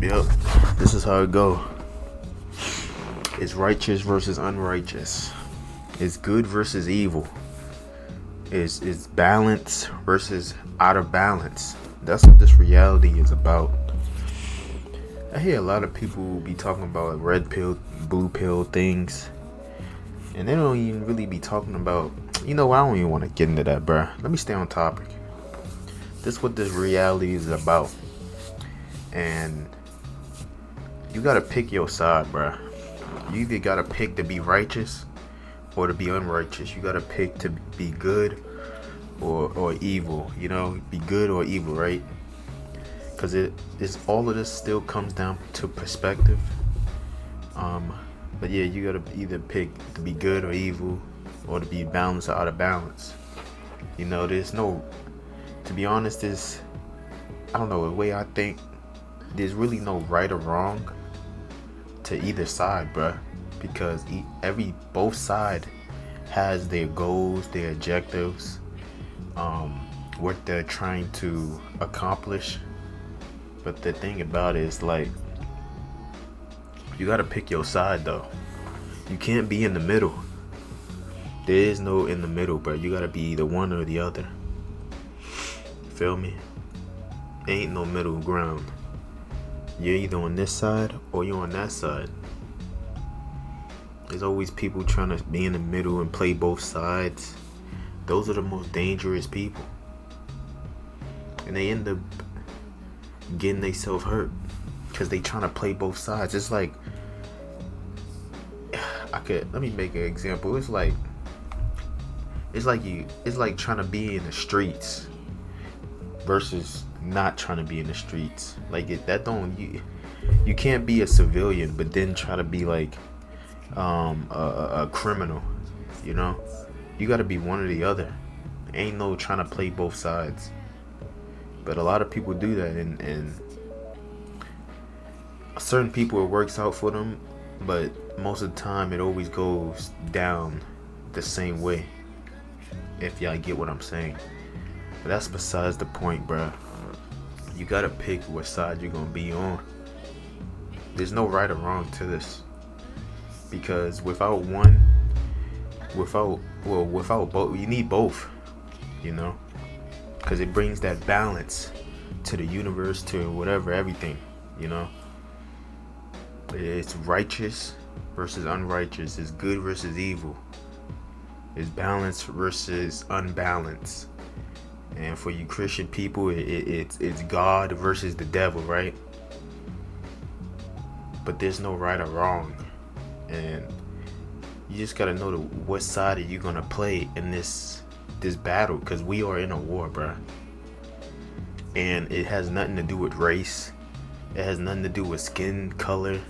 Yep, this is how it go. It's righteous versus unrighteous. It's good versus evil. It's balance versus out of balance. That's what this reality is about. I hear a lot of people be talking about red pill, blue pill things, and they don't even really be talking about. You know, I don't even want to get into that, bruh. Let me stay on topic. This is what this reality is about, and you gotta pick your side, bruh. You either gotta pick to be righteous or to be unrighteous. You gotta pick to be good or evil. You know, be good or evil, right? Because it's all of this still comes down to perspective. But yeah, you gotta either pick to be good or evil, or to be balanced or out of balance. You know, there's no, to be honest, I don't know, the way I think, there's really no right or wrong to either side, bruh, because both side has their goals, their objectives, what they're trying to accomplish. But the thing about it is, like, you gotta pick your side though. You can't be in the middle. There is no in the middle, bro. You gotta be either one or the other. Feel me? Ain't no middle ground. You're either on this side or you're on that side. There's always people trying to be in the middle and play both sides. Those are the most dangerous people. And they end up getting themselves hurt because they trying to play both sides. It's like, let me make an example. It's like trying to be in the streets versus not trying to be in the streets. Like you can't be a civilian but then try to be like a criminal. You know, you got to be one or the other. Ain't no trying to play both sides. But a lot of people do that, and certain people it works out for them, but most of the time it always goes down the same way, if y'all get what I'm saying. But that's besides the point, bruh. You gotta pick what side you're gonna be on. There's no right or wrong to this, because without both, you need both, you know, because it brings that balance to the universe, to whatever, everything, you know. It's righteous versus unrighteous. It's good versus evil. It's balance versus unbalance. And for you Christian people, it's God versus the devil, right? But there's no right or wrong, and you just gotta know what side are you gonna play in this battle, because we are in a war, bruh. And it has nothing to do with race. It has nothing to do with skin color.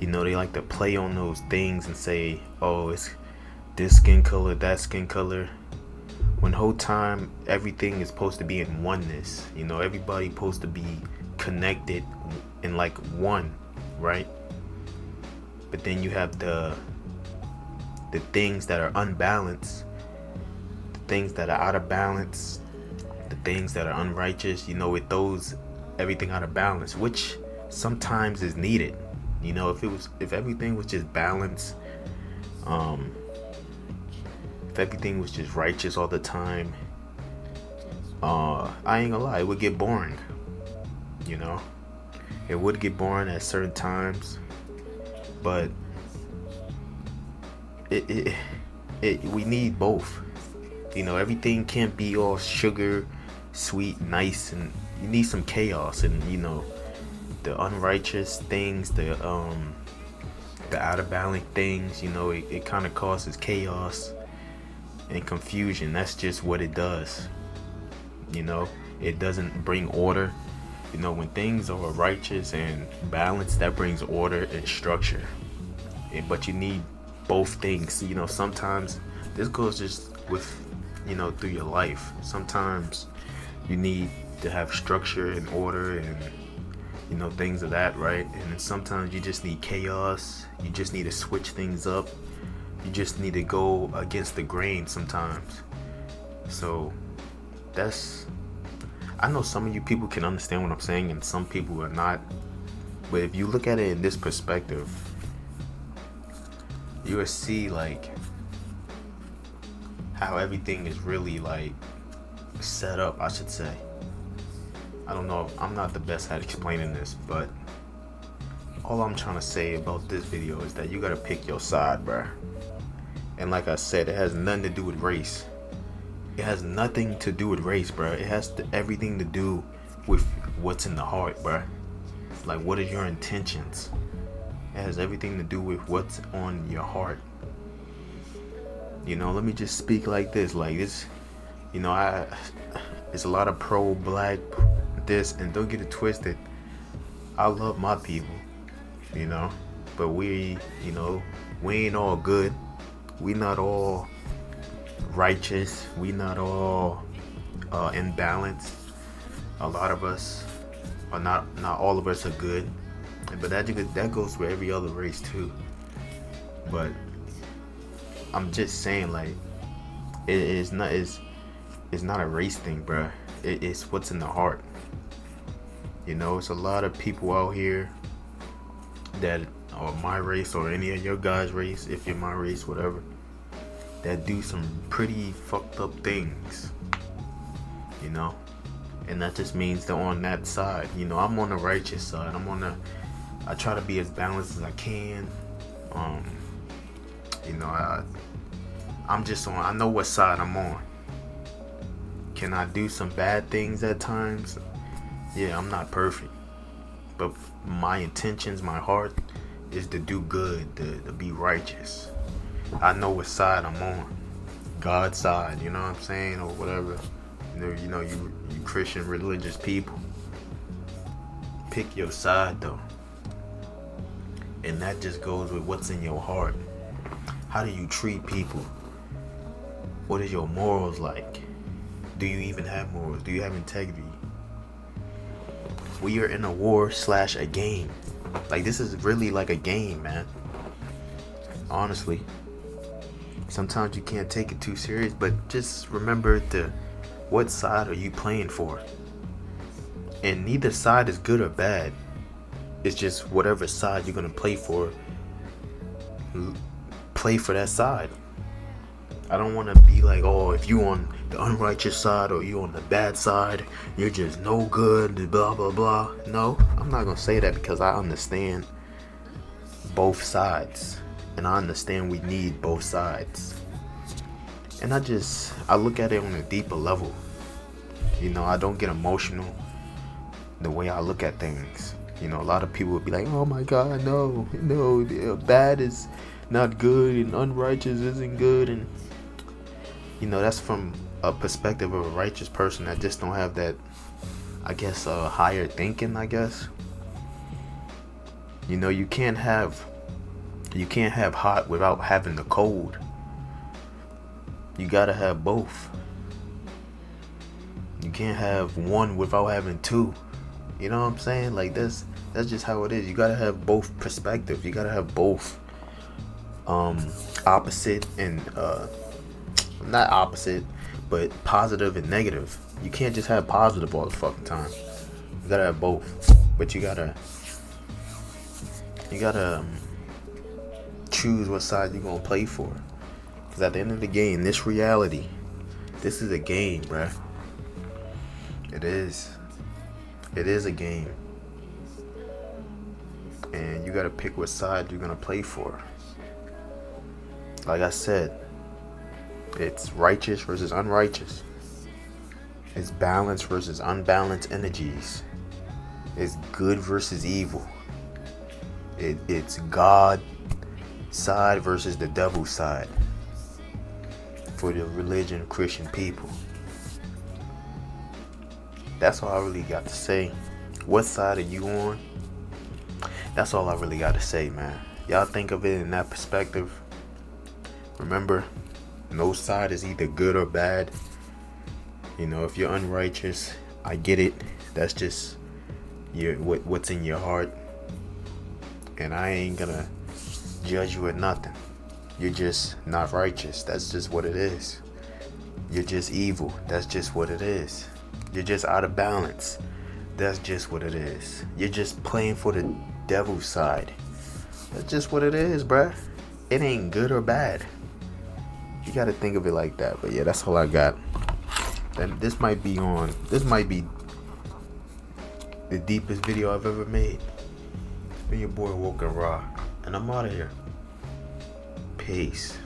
You know, they like to play on those things and say, oh, it's this skin color, that skin color, when whole time everything is supposed to be in oneness. You know, everybody supposed to be connected in like one, right? But then you have the things that are unbalanced, the things that are out of balance, the things that are unrighteous. You know, with those, everything out of balance, which sometimes is needed. You know, if everything was just balanced, if everything was just righteous all the time, I ain't gonna lie, it would get boring. You know, it would get boring at certain times, but we need both. You know, everything can't be all sugar, sweet, nice, and you need some chaos. And you know, the unrighteous things, the out of balance things, you know, it kind of causes chaos and confusion. That's just what it does. You know, it doesn't bring order. You know, when things are righteous and balanced, that brings order and structure. But you need both things. You know, sometimes this goes just with, you know, through your life. Sometimes you need to have structure and order and, you know, things of that, right? And then sometimes you just need chaos. You just need to switch things up. You just need to go against the grain sometimes. So I know some of you people can understand what I'm saying, and some people are not. But if you look at it in this perspective, you will see like how everything is really like set up, I should say. I don't know, I'm not the best at explaining this, but all I'm trying to say about this video is that you gotta pick your side, bruh. And like I said, it has nothing to do with race. It has nothing to do with race, bruh. It has everything to do with what's in the heart, bruh. Like, what are your intentions? It has everything to do with what's on your heart. You know, let me just speak like this. Like this, you know, it's a lot of pro-black this, and don't get it twisted. I love my people, you know, but we ain't all good. We not all righteous. We not all in balance. A lot of us are not all of us are good, but that goes for every other race too. But I'm just saying, like, it's not a race thing, bruh. It's what's in the heart. You know, it's a lot of people out here that are my race or any of your guys' race, if you're my race, whatever, that do some pretty fucked up things, you know, and that just means they're on that side. You know, I'm on the righteous side. I try to be as balanced as I can. You know, I'm just on, I know what side I'm on. Can I do some bad things at times? Yeah, I'm not perfect, but my intentions, my heart is to do good, to be righteous. I know what side I'm on. God's side, you know what I'm saying, or whatever. You know, you Christian religious people. Pick your side though. And that just goes with what's in your heart. How do you treat people? What is your morals like? Do you even have morals? Do you have integrity? We are in a war / a game. Like, this is really like a game, man. Honestly. Sometimes you can't take it too serious, but just remember what side are you playing for? And neither side is good or bad. It's just whatever side you're gonna play for that side. I don't want to be like, oh, if you on the unrighteous side or you on the bad side, you're just no good, blah blah blah. No, I'm not gonna say that, because I understand both sides, and I understand we need both sides. And I look at it on a deeper level. You know, I don't get emotional the way I look at things. You know, a lot of people would be like, oh my God, no, bad is not good and unrighteous isn't good. And you know, that's from a perspective of a righteous person that just don't have that, I guess, higher thinking, I guess. You know, you can't have hot without having the cold. You gotta have both. You can't have one without having two. You know what I'm saying? Like, that's just how it is. You gotta have both perspectives. You gotta have both opposite and not opposite, but positive and negative. You can't just have positive all the fucking time. You gotta have both. But you gotta choose what side you're gonna play for. Because at the end of the game, this reality, this is a game, bruh. It is a game. And you gotta pick what side you're gonna play for. Like I said, it's righteous versus unrighteous. It's balance versus unbalanced energies. It's good versus evil. It's God side versus the devil side. For the religion Christian people. That's all I really got to say. What side are you on? That's all I really got to say, man. Y'all think of it in that perspective. Remember, no side is either good or bad. You know, if you're unrighteous, I get it. That's just what's in your heart. And I ain't gonna judge you or nothing. You're just not righteous. That's just what it is. You're just evil. That's just what it is. You're just out of balance. That's just what it is. You're just playing for the devil's side. That's just what it is, bruh. It ain't good or bad. You gotta think of it like that. But yeah, that's all I got. And this might be the deepest video I've ever made. It's been your boy Woke and Raw, and I'm out of here. Peace.